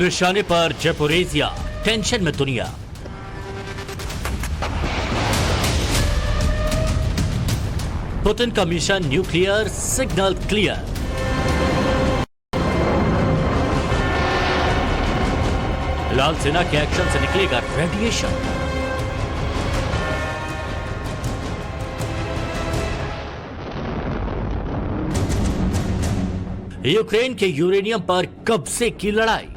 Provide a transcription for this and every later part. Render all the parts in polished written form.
निशाने पर Zaporizhzhia, tension में दुनिया। पुतिन का मिशन न्यूक्लियर, सिग्नल क्लियर। लाल सेना के एक्शन से निकलेगा रेडिएशन। यूक्रेन के यूरेनियम पर कब्जे की लड़ाई।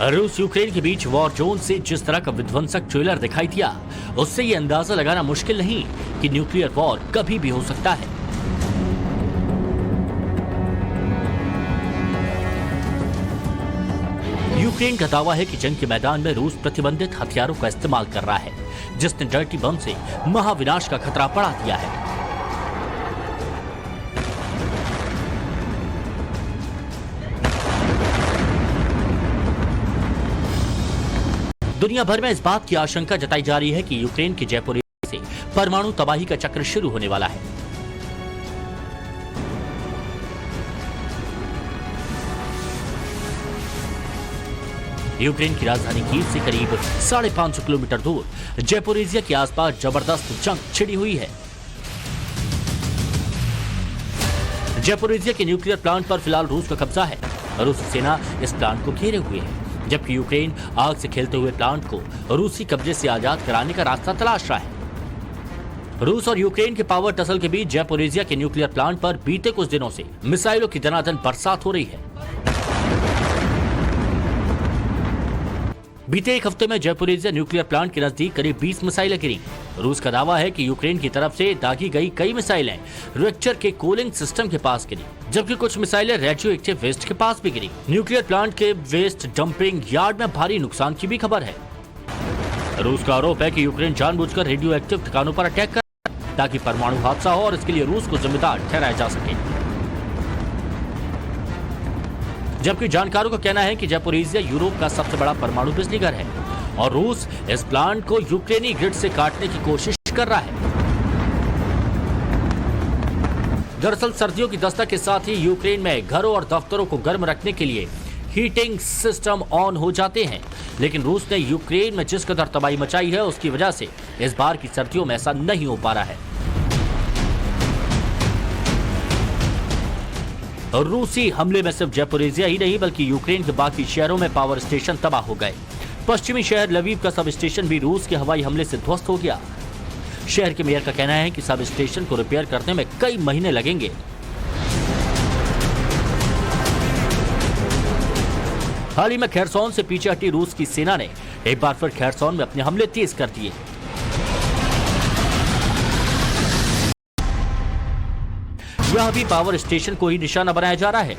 रूस यूक्रेन के बीच वॉर जोन से जिस तरह का विध्वंसक ट्रेलर दिखाई दिया, उससे यह अंदाजा लगाना मुश्किल नहीं कि न्यूक्लियर वॉर कभी भी हो सकता है। यूक्रेन का दावा है कि जंग के मैदान में रूस प्रतिबंधित हथियारों का इस्तेमाल कर रहा है, जिसने डर्टी बम से महाविनाश का खतरा बढ़ा दिया है। दुनिया भर में इस बात की आशंका जताई जा रही है कि यूक्रेन के ज़ैपोरिज़िया से परमाणु तबाही का चक्र शुरू होने वाला है। यूक्रेन की राजधानी कीव से करीब 550 किलोमीटर दूर ज़ैपोरिज़िया के आसपास जबरदस्त जंग छिड़ी हुई है। ज़ैपोरिज़िया के न्यूक्लियर प्लांट पर फिलहाल रूस का कब्जा है। रूसी सेना इस प्लांट को घेरे हुए है, जबकि यूक्रेन आग से खेलते हुए प्लांट को रूसी कब्जे से आजाद कराने का रास्ता तलाश रहा है। रूस और यूक्रेन के पावर टसल के बीच ज़ैपोरिज़िया के न्यूक्लियर प्लांट पर बीते कुछ दिनों से मिसाइलों की दनादन बरसात हो रही है। बीते एक हफ्ते में ज़ैपोरिज़िया न्यूक्लियर प्लांट के नजदीक करीब 20 मिसाइलें गिरी। रूस का दावा है कि यूक्रेन की तरफ से दागी गई कई मिसाइलें रिएक्टर के कूलिंग सिस्टम के पास गिरी, जबकि कुछ मिसाइलें रेडियोएक्टिव वेस्ट के पास भी गिरी। न्यूक्लियर प्लांट के वेस्ट डंपिंग यार्ड में भारी नुकसान की भी खबर है। रूस का आरोप है कि यूक्रेन जानबूझकर रेडियो एक्टिव ठिकानों पर अटैक कर ताकि परमाणु हादसा हो और इसके लिए रूस को जिम्मेदार ठहराया जा सके। जबकि जानकारों का कहना है कि ज़ैपोरिज़िया यूरोप का सबसे बड़ा परमाणु बिजली घर है और रूस इस प्लांट को यूक्रेनी ग्रिड से काटने की कोशिश कर रहा है। दरअसल सर्दियों की दस्तक के साथ ही यूक्रेन में घरों और दफ्तरों को गर्म रखने के लिए हीटिंग सिस्टम ऑन हो जाते हैं, लेकिन रूस ने यूक्रेन में जिस कदर तबाही मचाई है उसकी वजह से इस बार की सर्दियों में ऐसा नहीं हो पा रहा है। रूसी हमले में सिर्फ ज़ैपोरिज़िया ही नहीं बल्कि यूक्रेन के बाकी शहरों में पावर स्टेशन तबाह हो गए। पश्चिमी शहर लवीव का सब स्टेशन भी रूस के हवाई हमले से ध्वस्त हो गया। शहर के मेयर का कहना है कि सब स्टेशन को रिपेयर करने में कई महीने लगेंगे। हाल ही में खेरसोन से पीछे हटी रूस की सेना ने एक बार फिर खेरसोन में अपने हमले तेज कर दिए। यह भी पावर स्टेशन को ही निशाना बनाया जा रहा है।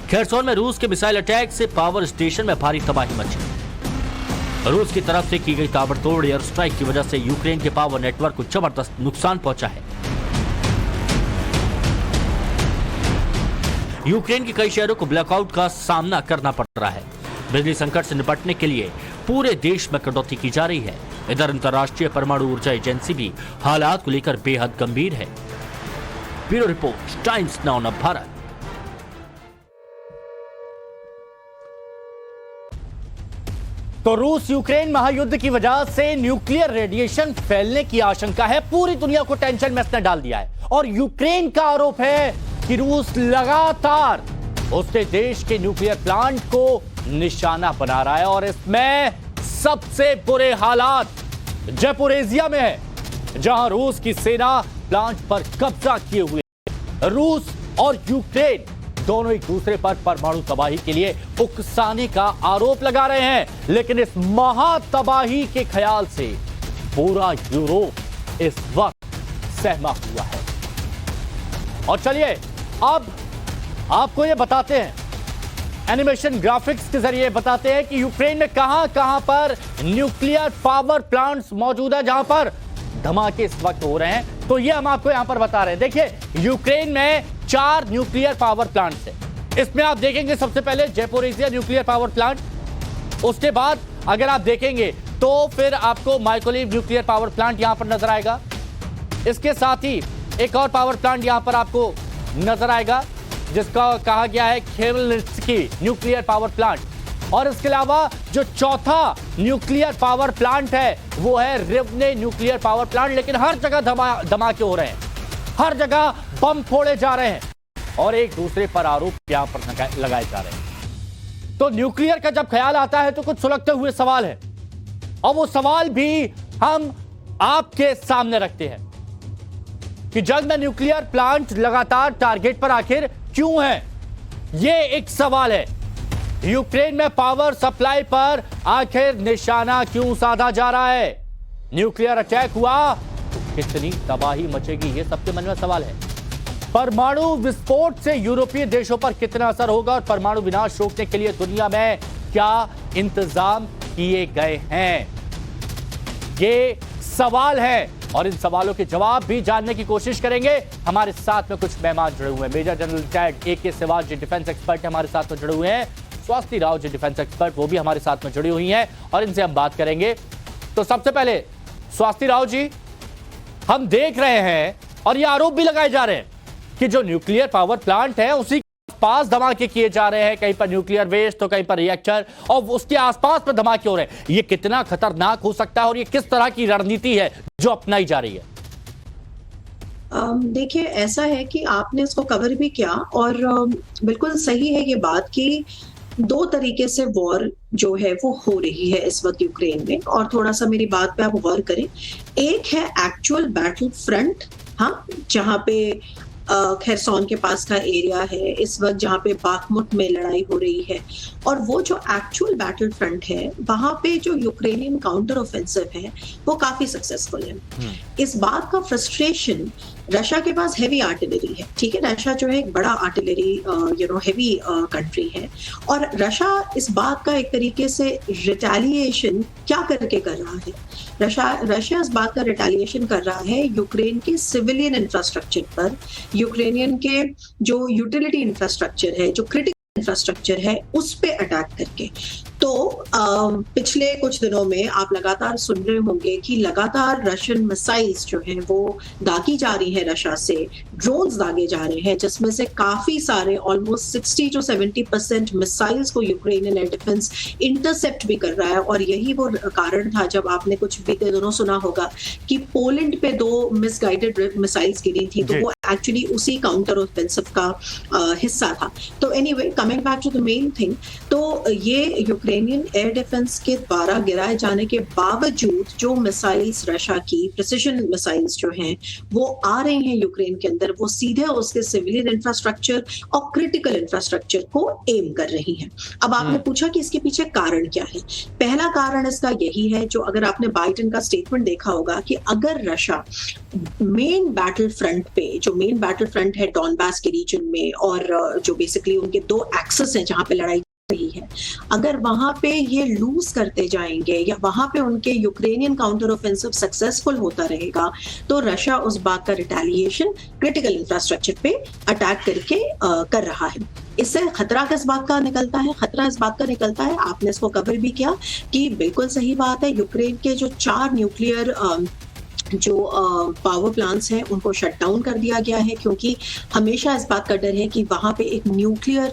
खेरसोन में रूस के मिसाइल अटैक से पावर स्टेशन में भारी तबाही मची। रूस की तरफ से की गई ताबड़तोड़ एयर स्ट्राइक की वजह से यूक्रेन के पावर नेटवर्क को जबरदस्त नुकसान पहुंचा है। यूक्रेन के कई शहरों को ब्लैकआउट का सामना करना पड़ रहा है। बिजली संकट से निपटने के लिए पूरे देश में कटौती की जा रही है। इधर अंतर्राष्ट्रीय परमाणु ऊर्जा एजेंसी भी हालात को लेकर बेहद गंभीर है। Bureau report, times now Bharat. तो रूस यूक्रेन महायुद्ध की वजह से न्यूक्लियर रेडिएशन फैलने की आशंका है। पूरी दुनिया को टेंशन में इसने डाल दिया है और यूक्रेन का आरोप है कि रूस लगातार उसके देश के न्यूक्लियर प्लांट को निशाना बना रहा है और इसमें सबसे बुरे हालात ज़ैपोरिज़िया में है, जहां रूस की सेना प्लांट पर कब्जा किए हुए। रूस और यूक्रेन दोनों एक दूसरे पर परमाणु तबाही के लिए उकसाने का आरोप लगा रहे हैं, लेकिन इस महातबाही के ख्याल से पूरा यूरोप इस वक्त सहमा हुआ है। और चलिए अब आपको यह बताते हैं, एनिमेशन ग्राफिक्स के जरिए बताते हैं कि यूक्रेन में कहां पर न्यूक्लियर पावर प्लांट्स मौजूद है, जहां पर धमाके इस वक्त हो रहे हैं। तो ये हम आपको यहां पर बता रहे हैं। देखिए, यूक्रेन में 4 न्यूक्लियर पावर प्लांट्स हैं। इसमें आप देखेंगे सबसे पहले ज़ैपोरिज़िया न्यूक्लियर पावर प्लांट, उसके बाद अगर आप देखेंगे तो फिर आपको माइकोलाइव न्यूक्लियर पावर प्लांट यहां पर नजर आएगा। इसके साथ ही एक और पावर प्लांट यहां पर आपको नजर आएगा जिसका कहा गया है खेमलिंस्की न्यूक्लियर पावर प्लांट। और इसके अलावा जो चौथा न्यूक्लियर पावर प्लांट है वो है रिवने न्यूक्लियर पावर प्लांट। लेकिन हर जगह धमाके हो रहे हैं, हर जगह बम फोड़े जा रहे हैं और एक दूसरे पर आरोप यहां पर लगाए जा रहे हैं। तो न्यूक्लियर का जब ख्याल आता है तो कुछ सुलगते हुए सवाल है और वो सवाल भी हम आपके सामने रखते हैं कि जंग में न्यूक्लियर प्लांट लगातार टारगेट पर आखिर क्यों है। ये एक सवाल है। यूक्रेन में पावर सप्लाई पर आखिर निशाना क्यों साधा जा रहा है। न्यूक्लियर अटैक हुआ तो कितनी तबाही मचेगी, ये सबके मन में सवाल है। परमाणु विस्फोट से यूरोपीय देशों पर कितना असर होगा और परमाणु विनाश रोकने के लिए दुनिया में क्या इंतजाम किए गए हैं, ये सवाल है और इन सवालों के जवाब भी जानने की कोशिश करेंगे। हमारे साथ में कुछ मेहमान जुड़े हुए हैं। Major general retired AK Siwal जी डिफेंस एक्सपर्ट हमारे साथ में जुड़े हुए हैं। स्वाति राव जी डिफेंस एक्सपर्ट वो भी हमारे साथ में जुड़ी हुई हैं और इनसे हम बात करेंगे। तो सबसे पहले स्वाति राव जी, हम देख रहे हैं और ये आरोप भी लगाए जा रहे हैं कि जो न्यूक्लियर पावर प्लांट है उसी पास धमाके किए जा रहे हैं, कहीं पर न्यूक्लियर वेस्ट तो कहीं पर रिएक्टर और उसके आसपास पर धमाके हो रहे हैं। ये कितना खतरनाक हो सकता है और ये किस तरह की रणनीति है जो अपनाई जा रही है? देखिए, ऐसा है कि आपने इसको कवर भी किया और बिल्कुल सही है ये बात कि दो तरीके से वॉर जो है वो हो रही है इस वक्त यूक्रेन में। और थोड़ा सा मेरी बात पे आप गौर करें। एक है एक्चुअल बैटल फ्रंट, हाँ, जहाँ पे खेरसोन के पास का एरिया है इस वक्त, जहाँ पे बाखमुट में लड़ाई हो रही है। और वो जो एक्चुअल बैटल फ्रंट है वहां पे जो यूक्रेनियन काउंटर ऑफेंसिव है वो काफी सक्सेसफुल है। इस बात का फ्रस्ट्रेशन, रशिया के पास हेवी आर्टिलरी है, ठीक है, रशिया जो है एक बड़ा आर्टिलरी हेवी कंट्री है। और रशिया इस बात का एक तरीके से रिटेलिएशन क्या करके कर रहा है, रशिया इस बात का रिटेलिएशन कर रहा है यूक्रेन के सिविलियन इंफ्रास्ट्रक्चर पर, यूक्रेनियन के जो यूटिलिटी इंफ्रास्ट्रक्चर है, जो क्रिटिकल इंफ्रास्ट्रक्चर है, उस पे अटैक करके। तो पिछले कुछ दिनों में आप लगातार सुन रहे होंगे कि लगातार रशियन मिसाइल्स जो हैं वो दागी जा रही हैं, रशिया से ड्रोन्स दागे जा रहे हैं, जिसमें से काफी सारे ऑलमोस्ट 60 to 70% मिसाइल्स को यूक्रेनियन एयर डिफेंस इंटरसेप्ट भी कर रहा है। और यही वो कारण था जब आपने कुछ बीते दिनों सुना होगा कि पोलैंड पे 2 मिसगाइडेड मिसाइल्स गिरी थी, तो वो एक्चुअली उसी काउंटर ऑफेंसिव का हिस्सा था। तो anyway, coming back to the main thing, तो ये यूक्रेनियन एयर डिफेंस के द्वारा गिराए जाने के बावजूद जो मिसाइल्स रशिया की प्रिसिजन मिसाइल्स जो हैं वो आ रही हैं यूक्रेन के अंदर, वो सीधे उसके सिविलियन इंफ्रास्ट्रक्चर और क्रिटिकल इंफ्रास्ट्रक्चर को एम कर रही हैं। अब आपने पूछा कि इसके पीछे कारण क्या है। पहला कारण इसका यही है, जो अगर आपने बाइडेन का स्टेटमेंट देखा होगा, कि अगर रशिया मेन बैटल फ्रंट पे, जो मेन बैटल फ्रंट है डॉनबास के रीजन में और जो बेसिकली उनके 2 एक्सेस हैं जहां पे लड़ाई रही है, अगर वहां पे ये लूज करते जाएंगे या वहां पे उनके यूक्रेनियन काउंटर ऑफेंसिव सक्सेसफुल होता रहेगा, तो रशिया उस बात का रिटेलिएशन क्रिटिकल इंफ्रास्ट्रक्चर पे अटैक करके कर रहा है। इससे खतरा किस बात का निकलता है? खतरा इस बात का निकलता है, आपने इसको कवर भी किया कि बिल्कुल सही बात है, यूक्रेन के जो 4 न्यूक्लियर जो पावर प्लांट्स हैं उनको शट डाउन कर दिया गया है, क्योंकि हमेशा इस बात का डर है कि वहां पे एक न्यूक्लियर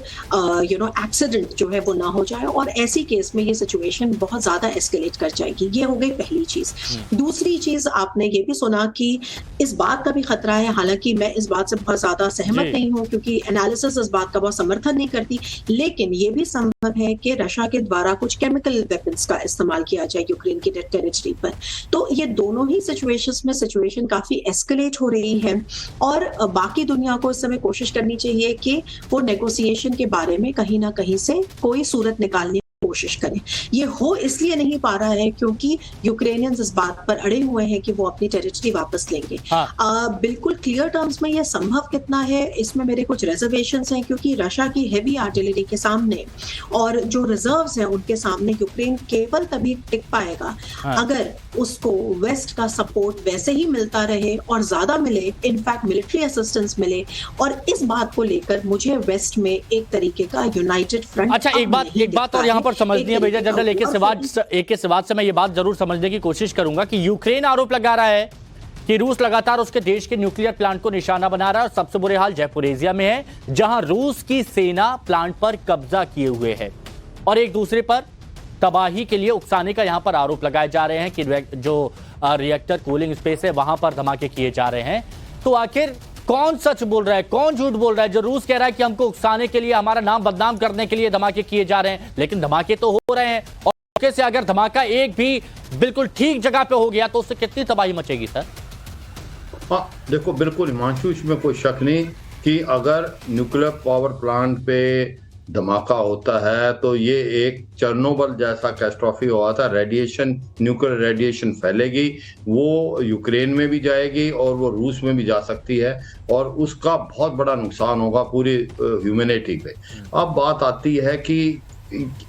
एक्सीडेंट जो है वो ना हो जाए और ऐसी केस में ये सिचुएशन बहुत ज्यादा एस्केलेट कर जाएगी। ये हो गई पहली चीज। दूसरी चीज, आपने ये भी सुना कि इस बात का भी खतरा है, हालांकि मैं इस बात से बहुत ज्यादा सहमत नहीं हूँ क्योंकि एनालिसिस इस बात का बहुत समर्थन नहीं करती, लेकिन ये भी संभव है कि रशिया के द्वारा कुछ केमिकल वेपन्स का इस्तेमाल किया जाए यूक्रेन की टेरिटरी पर। तो ये दोनों ही सिचुएशन काफी एस्केलेट हो रही है और बाकी दुनिया को इस समय कोशिश करनी चाहिए कि वो नेगोशिएशन के बारे में कहीं ना कहीं से कोई सूरत निकालने कोशिश करें। ये हो इसलिए नहीं पा रहा है क्योंकि यूक्रेनियंस इस बात पर अड़े हुए हैं कि वो अपनी टेरिटरी वापस लेंगे। बिल्कुल क्लियर टर्म्स में ये संभव कितना है, इसमें मेरे कुछ रिजर्वेशंस हैं, क्योंकि रशिया की हेवी आर्टिलरी के सामने और जो रिजर्व्स हैं उनके सामने यूक्रेन केवल तभी टिक पाएगा अगर उसको वेस्ट का सपोर्ट वैसे ही मिलता रहे और ज्यादा मिले, इनफैक्ट मिलिट्री असिस्टेंस मिले। और इस बात को लेकर मुझे वेस्ट में एक तरीके का यूनाइटेड फ्रंट। अच्छा, एक बात और यहाँ पर समझनी है मेजर जनरल AK सिवाज से मैं ये बात जरूर समझने की कोशिश करूंगा कि यूक्रेन आरोप लगा रहा है कि रूस लगातार उसके देश के न्यूक्लियर प्लांट को निशाना बना रहा है और सबसे बुरे हाल जयपुरेजिया में है, जहां रूस की सेना प्लांट पर कब्जा किए हुए है और एक दूसरे पर तबाही के लिए उकसाने का यहां पर आरोप लगाए जा रहे हैं कि जो रिएक्टर कूलिंग स्पेस है वहां पर धमाके किए जा रहे हैं। तो आखिर कौन सच बोल रहा है, कौन झूठ बोल रहा है? जो रूस कह रहा है कि हमको उकसाने के लिए, हमारा नाम बदनाम करने के लिए धमाके किए जा रहे हैं, लेकिन धमाके तो हो रहे हैं और मौके से अगर धमाका एक भी बिल्कुल ठीक जगह पे हो गया तो उससे कितनी तबाही मचेगी सर? हाँ देखो, बिल्कुल हिमांशु, इसमें कोई शक नहीं कि अगर न्यूक्लियर पावर प्लांट पे धमाका होता है तो ये एक चेर्नोबिल जैसा कैटास्ट्रॉफी हुआ था। रेडिएशन, न्यूक्लियर रेडिएशन फैलेगी, वो यूक्रेन में भी जाएगी और वो रूस में भी जा सकती है और उसका बहुत बड़ा नुकसान होगा पूरी ह्यूमैनिटी पे। अब बात आती है कि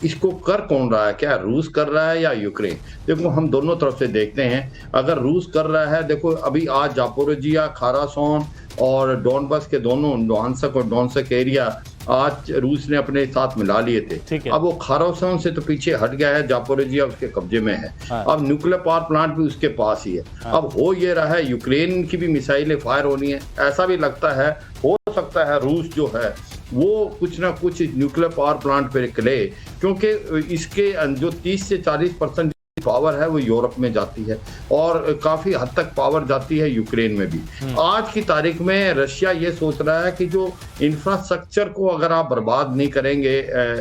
इसको कर कौन रहा है, क्या रूस कर रहा है या यूक्रेन? देखो, हम दोनों तरफ से देखते हैं। अगर रूस कर रहा है, देखो अभी आज जापोरिजिया, खारासोन और डोनबस के दोनों लुहांस्क और डोनेत्स्क एरिया आज रूस ने अपने साथ मिला लिए थे। अब वो खारासोन से तो पीछे हट गया है, जापोरिजिया उसके कब्जे में है। अब न्यूक्लियर पावर प्लांट भी उसके पास ही है। अब हो ये रहा है, यूक्रेन की भी मिसाइलें फायर होनी है। ऐसा भी लगता है, हो सकता है रूस जो है वो कुछ ना कुछ न्यूक्लियर पावर प्लांट पे निकले, क्योंकि इसके जो 30 से 40% पावर है वो यूरोप में जाती है और काफी हद तक पावर जाती है यूक्रेन में भी। आज की तारीख में रशिया ये सोच रहा है कि जो इंफ्रास्ट्रक्चर को अगर आप बर्बाद नहीं करेंगे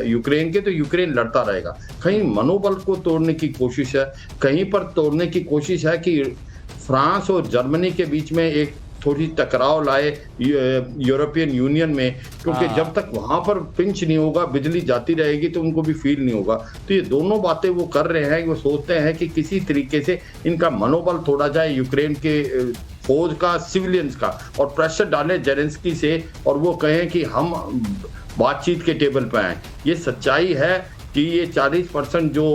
यूक्रेन के, तो यूक्रेन लड़ता रहेगा। कहीं मनोबल को तोड़ने की कोशिश है, कहीं पर तोड़ने की कोशिश है कि फ्रांस और जर्मनी के बीच में एक थोड़ी टकराव लाए यूरोपियन यूनियन में, क्योंकि जब तक वहां पर पिंच नहीं होगा, बिजली जाती रहेगी तो उनको भी फील नहीं होगा। तो ये दोनों बातें वो कर रहे हैं। वो सोचते हैं कि किसी तरीके से इनका मनोबल तोड़ा जाए, यूक्रेन के फौज का, सिविलियंस का, और प्रेशर डाले जेलेंस्की से और वो कहें कि हम बातचीत के टेबल पर आए। ये सच्चाई है कि ये 40% जो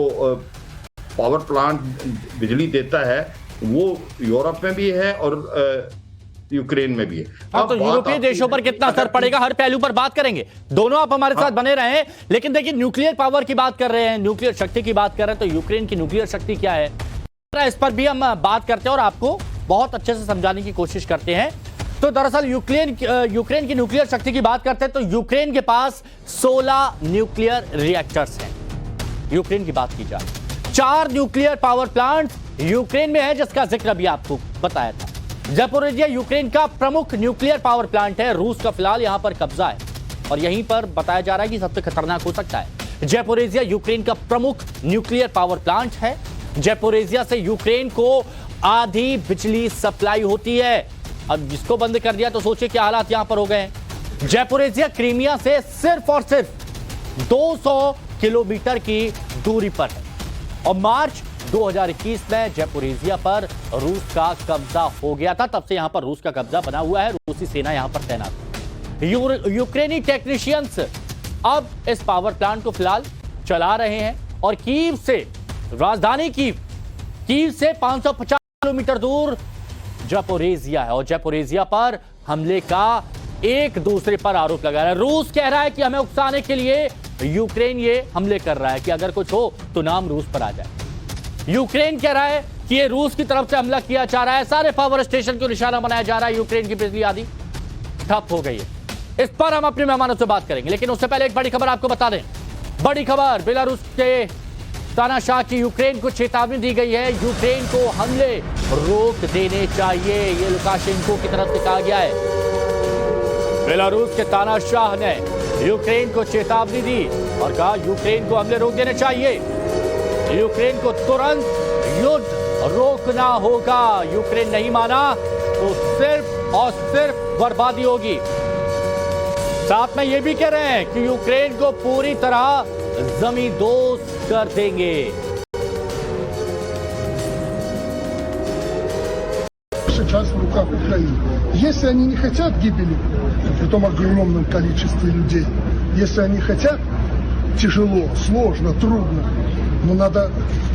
पावर प्लांट बिजली देता है वो यूरोप में भी है और यूक्रेन में भी है। अब तो यूरोपीय देशों पर कितना असर पड़ेगा, हर पहलू पर बात करेंगे। दोनों आप हमारे साथ बने रहे हैं। लेकिन देखिए, न्यूक्लियर पावर की बात कर रहे हैं, न्यूक्लियर शक्ति की बात कर रहे हैं, तो यूक्रेन की न्यूक्लियर शक्ति क्या है, इस पर भी हम बात करते हैं और आपको बहुत अच्छे से समझाने की कोशिश करते हैं। तो दरअसल यूक्रेन की न्यूक्लियर शक्ति की बात करते हैं तो यूक्रेन के पास 16 न्यूक्लियर रिएक्टर्स हैं। यूक्रेन की बात की जाए, 4 न्यूक्लियर पावर प्लांट यूक्रेन में है, जिसका जिक्र अभी आपको बताया था। जापोरिजिया यूक्रेन का प्रमुख न्यूक्लियर पावर प्लांट है। रूस का फिलहाल यहां पर कब्जा है और यहीं पर बताया जा रहा है कि सबसे खतरनाक हो सकता है। जापोरिजिया यूक्रेन का प्रमुख न्यूक्लियर पावर प्लांट है। जापोरिजिया से यूक्रेन को आधी बिजली सप्लाई होती है। अब जिसको बंद कर दिया तो सोचिए क्या हालात यहां पर हो गए हैं। जापोरिजिया क्रीमिया से सिर्फ और सिर्फ 200 किलोमीटर की दूरी पर है और मार्च 2021 में जापोरिजिया पर रूस का कब्जा हो गया था। तब से यहां पर रूस का कब्जा बना हुआ है, रूसी सेना यहां पर तैनात है। यूक्रेनी टेक्नीशियंस अब इस पावर प्लांट को फिलहाल चला रहे हैं और कीव से, राजधानी कीव से 550 किलोमीटर दूर जापोरिजिया है और जापोरिजिया पर हमले का एक दूसरे पर आरोप लगा रहा है। रूस कह रहा है कि हमें उकसाने के लिए यूक्रेन ये हमले कर रहा है कि अगर कुछ हो तो नाम रूस पर आ जाए। यूक्रेन कह रहा है कि ये रूस की तरफ से हमला किया जा रहा है, सारे पावर स्टेशन को निशाना बनाया जा रहा है, यूक्रेन की बिजली आदि ठप हो गई है। इस पर हम अपने मेहमानों से बात करेंगे, लेकिन उससे पहले एक बड़ी खबर आपको बता दें। बड़ी खबर, बेलारूस के तानाशाह की यूक्रेन को चेतावनी दी गई है। यूक्रेन को हमले रोक देने चाहिए, ये लुकाशेंको की तरफ से कहा गया है। बेलारूस के तानाशाह ने यूक्रेन को चेतावनी दी और कहा यूक्रेन को हमले रोक देने चाहिए। यूक्रेन को तुरंत युद्ध रोकना होगा। यूक्रेन नहीं माना तो सिर्फ और सिर्फ बर्बादी होगी। साथ में ये भी कह रहे हैं कि यूक्रेन को पूरी तरह जमींदोज कर देंगे। Сейчас в руках Украины. Если они не хотят гибели, при том огромном количестве людей, если они хотят тяжело, сложно, трудно, но надо,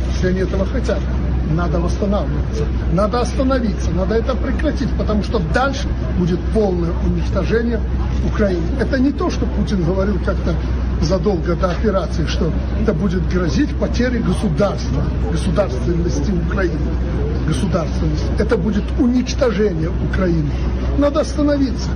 если они этого хотят, надо восстанавливаться, надо остановиться, надо это прекратить, потому что дальше будет полное уничтожение Украины. Это не то, что Путин говорил как-то задолго до операции, что это будет грозить потерей государства, государственности Украины. государственность. Это будет уничтожение Украины. Надо остановиться.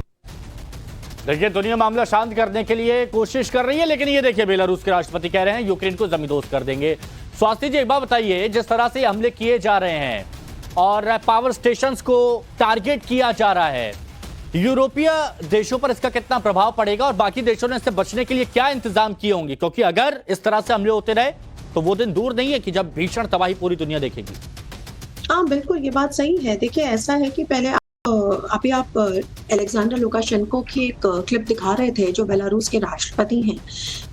देखिए दुनिया मामला शांत करने के लिए कोशिश कर रही है, लेकिन ये देखिए बेलारूस के राष्ट्रपति कह रहे हैं यूक्रेन को जमींदोज कर देंगे। स्वास्थ्य जी एक बात बताइए, जिस तरह से हमले किए जा रहे हैं और पावर स्टेशंस को टारगेट किया जा रहा है, यूरोपीय देशों पर इसका कितना प्रभाव पड़ेगा और बाकी देशों ने इससे बचने के लिए क्या इंतजाम किए होंगे? क्योंकि अगर इस तरह से हमले होते रहे तो वो दिन दूर नहीं है कि जब भीषण तबाही पूरी दुनिया देखेगी। हाँ बिल्कुल, ये बात सही है। देखिए ऐसा है कि पहले अभी आप अलेक्जेंडर लुकाशेंको की एक क्लिप दिखा रहे थे, जो बेलारूस के राष्ट्रपति हैं,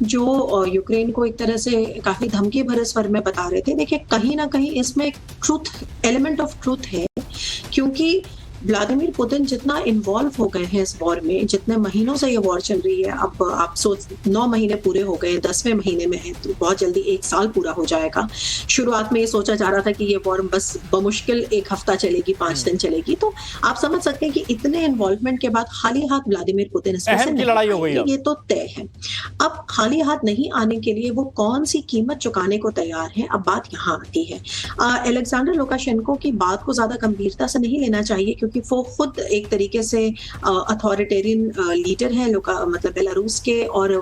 जो यूक्रेन को एक तरह से काफी धमकी भरे स्वर में बता रहे थे। देखिए कहीं ना कहीं इसमें एक एलिमेंट ऑफ ट्रूथ है, क्योंकि व्लादिमीर पुतिन जितना इन्वॉल्व हो गए हैं इस वॉर में, जितने महीनों से ये वॉर चल रही है, अब आप सोच 9 महीने पूरे हो गए, 10वें महीने में है, तो बहुत जल्दी 1 साल पूरा हो जाएगा। शुरुआत में ये सोचा जा रहा था कि ये वॉर बस बमुश्किल 1 हफ्ता चलेगी, 5 दिन चलेगी। तो आप समझ सकते हैं कि इतने इन्वॉल्वमेंट के बाद खाली हाथ व्लादिमीर पुतिन इसमें लड़ाई हो गई, ये तो तय है। अब खाली हाथ नहीं आने के लिए वो कौन सी कीमत चुकाने को तैयार है, अब बात यहाँ आती है। अलेक्जेंडर लुकाशेंको की बात को ज्यादा गंभीरता से नहीं लेना चाहिए, क्योंकि वो खुद एक तरीके से अथॉरिटेरियन लीडर है मतलब बेलारूस के, और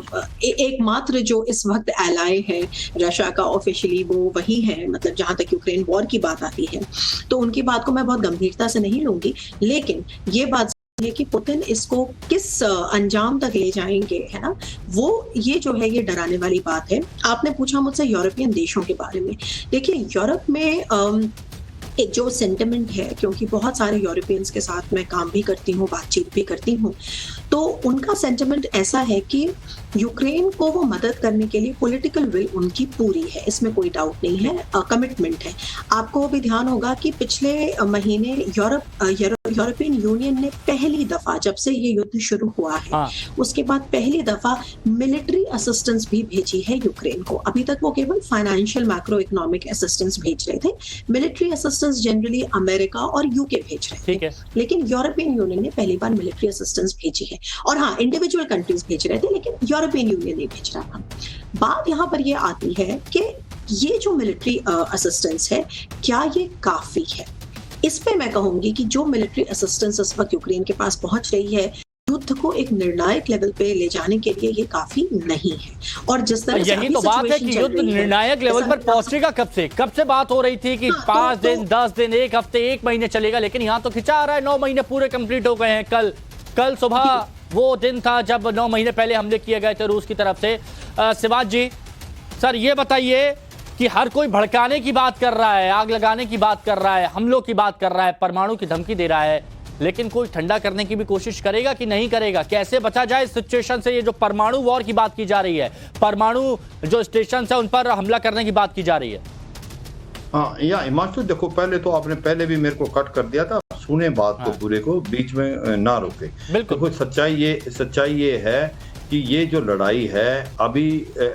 एकमात्र जो इस वक्त एलाय है रशिया का ऑफिशियली वो वही है, मतलब जहां तक यूक्रेन वॉर की बात आती है। तो उनकी बात को मैं बहुत गंभीरता से नहीं लूंगी, लेकिन ये बात है कि पुतिन इसको किस अंजाम तक ले जाएंगे, है ना, वो ये जो है ये डराने वाली बात है। आपने पूछा मुझसे यूरोपियन देशों के बारे में। देखिए यूरोप में एक जो सेंटिमेंट है, क्योंकि बहुत सारे यूरोपियंस के साथ मैं काम भी करती हूँ, बातचीत भी करती हूँ, तो उनका सेंटिमेंट ऐसा है कि यूक्रेन को वो मदद करने के लिए पॉलिटिकल विल उनकी पूरी है, इसमें कोई डाउट नहीं है, कमिटमेंट है। आपको भी ध्यान होगा कि पिछले महीने यूरोपियन यूनियन ने पहली दफा, जब से ये युद्ध शुरू हुआ है, उसके बाद पहली दफा मिलिट्री असिस्टेंस भी भेजी है यूक्रेन को। अभी तक वो केवल फाइनेंशियल मैक्रो इकोनॉमिक असिस्टेंस भेज रहे थे, मिलिट्री असिस्टेंस जनरली अमेरिका और यूके भेज रहे थे, लेकिन यूरोपियन यूनियन ने पहली बार मिलिट्री असिस्टेंस भेजी है। और हाँ, इंडिविजुअल कंट्रीज भेज रहे थे, लेकिन यूरोपियन यूनियन नहीं भेज रहा था। बात यहाँ पर ये आती है कि ये जो मिलिट्री असिस्टेंस है, क्या ये काफी है? इस पे मैं कहूंगी कि जो मिलिट्री असिस्टेंस इस वक्त यूक्रेन के पास पहुंच रही है, युद्ध को एक निर्णायक लेवल पे ले जाने के लिए ये काफी नहीं है। और जिस तरह यही तो बात है कि युद्ध निर्णायक लेवल पर पहुंचेगा कब से बात हो रही थी कि 5 दिन, 10 दिन, 1 हफ्ते, 1 महीने चलेगा, लेकिन यहाँ तो खिंचा आ रहा है। 9 महीने पूरे कंप्लीट हो गए हैं। कल सुबह वो दिन था जब 9 महीने पहले हमले किए गए थे रूस की तरफ से। शिवाज जी, सर ये बताइए कि हर कोई भड़काने की बात कर रहा है, आग लगाने की बात कर रहा है, हमलों की बात कर रहा है, परमाणु की धमकी दे रहा है, लेकिन कोई ठंडा करने की भी कोशिश करेगा कि नहीं करेगा? कैसे बचा जाए इस सिचुएशन से? ये जो परमाणु वॉर की बात की जा रही है, परमाणु जो स्टेशन है उन पर हमला करने की बात की जा रही है। हाँ, या हिमांशु देखो, पहले तो आपने पहले भी मेरे को कट कर दिया था, सुने बात को पूरे को, बीच में ना रोके। बिल्कुल सच्चाई ये है कि ये जो लड़ाई है अभी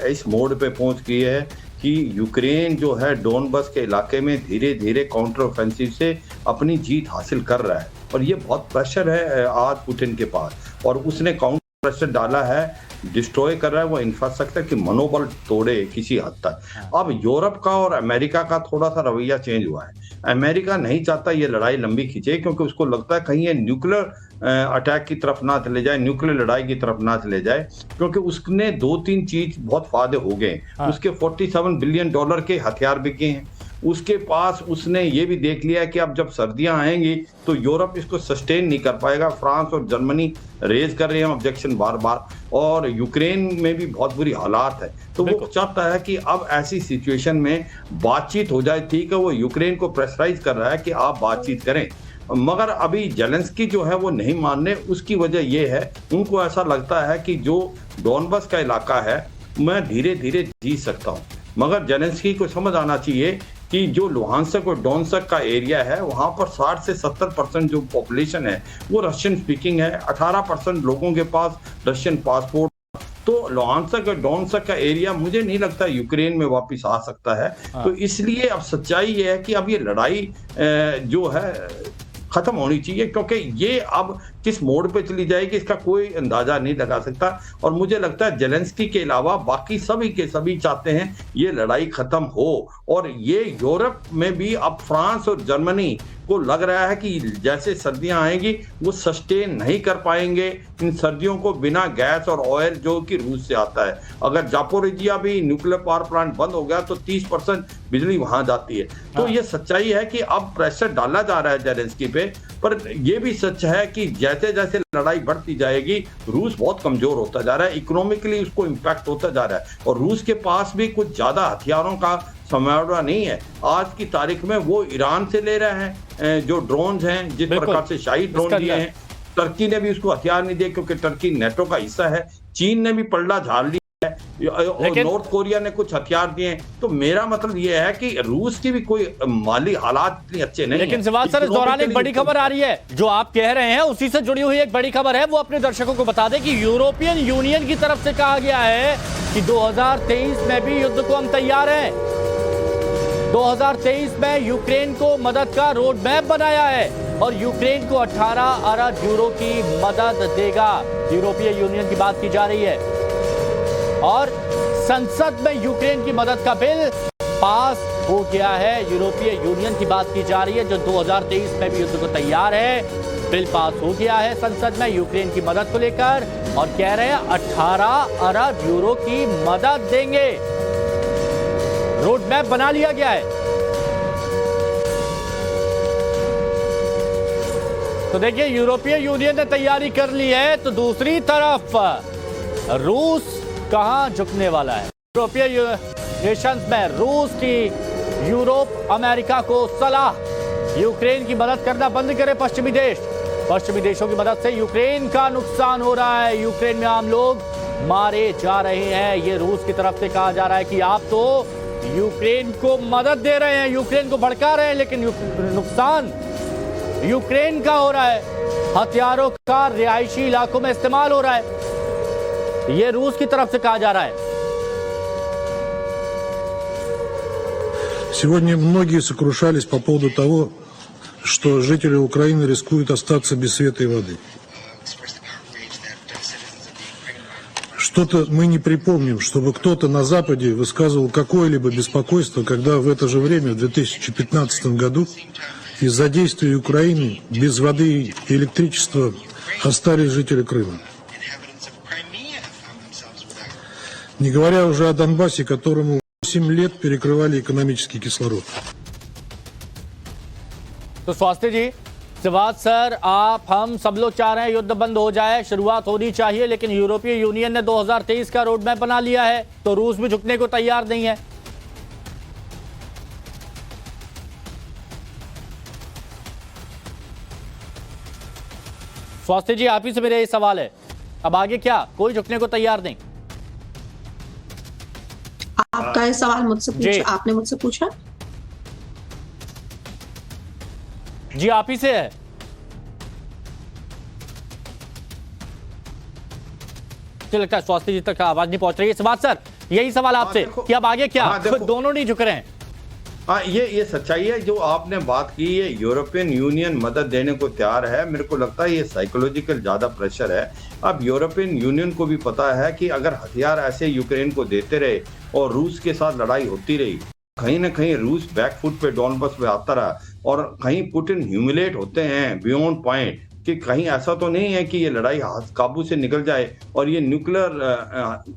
इस मोड पे पहुंच गई है कि यूक्रेन जो है डोनबस के इलाके में धीरे धीरे काउंटर ऑफेंसिव से अपनी जीत हासिल कर रहा है, और ये बहुत प्रेशर है आज पुतिन के पास, और उसने काउंटर प्रेशर डाला है, डिस्ट्रॉय कर रहा है वो इंफ्रास्ट्रक्चर की मनोबल तोड़े किसी हद तक। अब यूरोप का और अमेरिका का थोड़ा सा रवैया चेंज हुआ है। अमेरिका नहीं चाहता ये लड़ाई लंबी खींचे, क्योंकि उसको लगता है कहीं ये न्यूक्लियर अटैक की तरफ ना चले जाए, न्यूक्लियर लड़ाई की तरफ ना चले जाए, क्योंकि उसने 2-3 चीज बहुत फायदे हो गए। उसके $47 बिलियन के हथियार बिके हैं। उसके पास उसने ये भी देख लिया है कि अब जब सर्दियां आएंगी तो यूरोप इसको सस्टेन नहीं कर पाएगा। फ्रांस और जर्मनी रेज कर रहे हैं ऑब्जेक्शन बार बार, और यूक्रेन में भी बहुत बुरी हालात है। तो वो चाहता है कि अब ऐसी सिचुएशन में बातचीत हो जाए। ठीक है, वो यूक्रेन को प्रेशराइज कर रहा है कि आप बातचीत करें, मगर अभी जेलेंस्की जो है वो नहीं मानने। उसकी वजह ये है, उनको ऐसा लगता है कि जो डोनबस का इलाका है मैं धीरे धीरे जीत सकता हूँ, मगर जेलेंस्की को समझ आना चाहिए कि जो लुहांस्क और डोनेत्स्क का एरिया है वहां पर 60 से 70% जो पॉपुलेशन है वो रशियन स्पीकिंग है। 18% लोगों के पास रशियन पासपोर्ट। तो लुहांस्क और डोनेत्स्क का एरिया मुझे नहीं लगता यूक्रेन में वापस आ सकता है। तो इसलिए अब सच्चाई ये है कि अब ये लड़ाई जो है खत्म होनी चाहिए, क्योंकि ये अब किस मोड़ पे चली जाएगी इसका कोई अंदाजा नहीं लगा सकता। और मुझे लगता है जेलेंस्की के अलावा बाकी सभी के सभी चाहते हैं ये लड़ाई खत्म हो। और ये यूरोप में भी अब फ्रांस और जर्मनी को लग रहा है कि जैसे सर्दियां आएंगी वो सस्टेन नहीं कर पाएंगे इन सर्दियों को बिना गैस और ऑयल जो कि रूस से आता है। अगर जापोरिजिया भी न्यूक्लियर पावर प्लांट बंद हो गया तो 30% बिजली वहां जाती है। तो ये सच्चाई है कि अब प्रेशर डाला जा रहा है जेलेंस्की पे, पर यह भी सच है कि जैसे जैसे लड़ाई बढ़ती जाएगी रूस बहुत कमजोर होता जा रहा है, इकोनॉमिकली उसको इम्पैक्ट होता जा रहा है। और रूस के पास भी कुछ ज्यादा हथियारों का समावड़ा नहीं है। आज की तारीख में वो ईरान से ले रहे हैं जो ड्रोन्स हैं, जिस प्रकार से शाही ड्रोन दिए हैं। टर्की ने भी उसको हथियार नहीं दिए क्योंकि टर्की नेटो का हिस्सा है। चीन ने भी पलड़ा झाड़ लिया है, नॉर्थ कोरिया ने कुछ हथियार दिए। तो मेरा मतलब ये है कि रूस की भी कोई माली हालात इतने अच्छे नहीं। लेकिन सिवाज सर, इस दौरान एक बड़ी खबर आ रही है, जो आप कह रहे हैं उसी से जुड़ी हुई एक बड़ी खबर है, वो अपने दर्शकों को बता दें कि यूरोपियन यूनियन की तरफ से कहा गया है कि 2023 में भी युद्ध को हम तैयार हैं। 2023 में यूक्रेन को मदद का रोड मैप बनाया है और यूक्रेन को 18 अरब यूरो की मदद देगा। यूरोपीय यूनियन की बात की जा रही है और संसद में यूक्रेन की मदद का बिल पास हो गया है। यूरोपीय यूनियन की बात की जा रही है जो 2023 में भी युद्ध को तैयार है। बिल पास हो गया है संसद में यूक्रेन की मदद को लेकर और कह रहे हैं 18 अरब यूरो की मदद देंगे। रोड मैप बना लिया गया है। तो देखिए, यूरोपीय यूनियन ने तैयारी कर ली है, तो दूसरी तरफ रूस कहां झुकने वाला है। यूरोपीय नेशंस में रूस की यूरोप अमेरिका को सलाह, यूक्रेन की मदद करना बंद करे पश्चिमी देश। पश्चिमी देशों की मदद से यूक्रेन का नुकसान हो रहा है, यूक्रेन में आम लोग मारे जा रहे हैं। ये रूस की तरफ से कहा जा रहा है कि आप तो यूक्रेन को मदद दे रहे हैं, यूक्रेन को भड़का रहे हैं, लेकिन नुकसान यूक्रेन का हो रहा है। हथियारों का रिहायशी इलाकों में इस्तेमाल हो रहा है, यह रूस की तरफ से कहा जा रहा है। Сегодня многие сокрушались по поводу того, что жители Украины рискуют остаться без света и воды. Что-то мы не припомним, чтобы кто-то на Западе высказывал какое-либо беспокойство, когда в это же время, в 2015 году, из-за действий Украины без воды и электричества остались жители Крыма. Не говоря уже о Донбассе, которому 8 лет перекрывали экономический кислород. तो स्वास्थ्य जी, सिवाज सर, आप हम सब लोग चाह रहे हैं युद्ध बंद हो जाए, शुरुआत होनी चाहिए, लेकिन यूरोपीय यूनियन ने 2023 का रोड मैप बना लिया है, तो रूस भी झुकने को तैयार नहीं है। स्वास्थ्य जी, आप ही से मेरा ये सवाल है, अब आगे क्या? कोई झुकने को तैयार नहीं। आपका ये सवाल मुझसे पूछा, आपने मुझसे पूछा? जी, आप ही से है। मुझे लगता है स्वास्थ्य जी तक आवाज नहीं पहुंच रही है। सिवाज सर, यही सवाल आपसे कि अब आगे क्या? दोनों नहीं झुक रहे हैं। हाँ, ये सच्चाई है जो आपने बात की। ये यूरोपियन यूनियन मदद देने को तैयार है। मेरे को लगता है ये साइकोलॉजिकल ज्यादा प्रेशर है। अब यूरोपियन यूनियन को भी पता है कि अगर हथियार ऐसे यूक्रेन को देते रहे और रूस के साथ लड़ाई होती रही, कहीं ना कहीं रूस बैकफुट पे डॉनबस पे आता रहा और कहीं पुतिन ह्यूमिलेट होते हैं बियॉन्ड पॉइंट, कि कहीं ऐसा तो नहीं है कि ये लड़ाई काबू से निकल जाए और ये न्यूक्लियर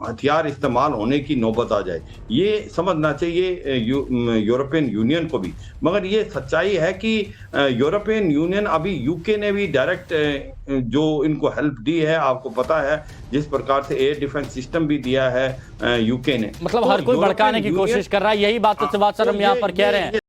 हथियार इस्तेमाल होने की नौबत आ जाए। ये समझना चाहिए यूरोपियन यूनियन को भी। मगर ये सच्चाई है कि यूरोपियन यूनियन, अभी यूके ने भी डायरेक्ट जो इनको हेल्प दी है, आपको पता है जिस प्रकार से एयर डिफेंस सिस्टम भी दिया है यूके ने। मतलब हर कोई भड़काने की कोशिश कर रहा है, यही बात तो सिवाज सर हम यहाँ पर कह रहे हैं।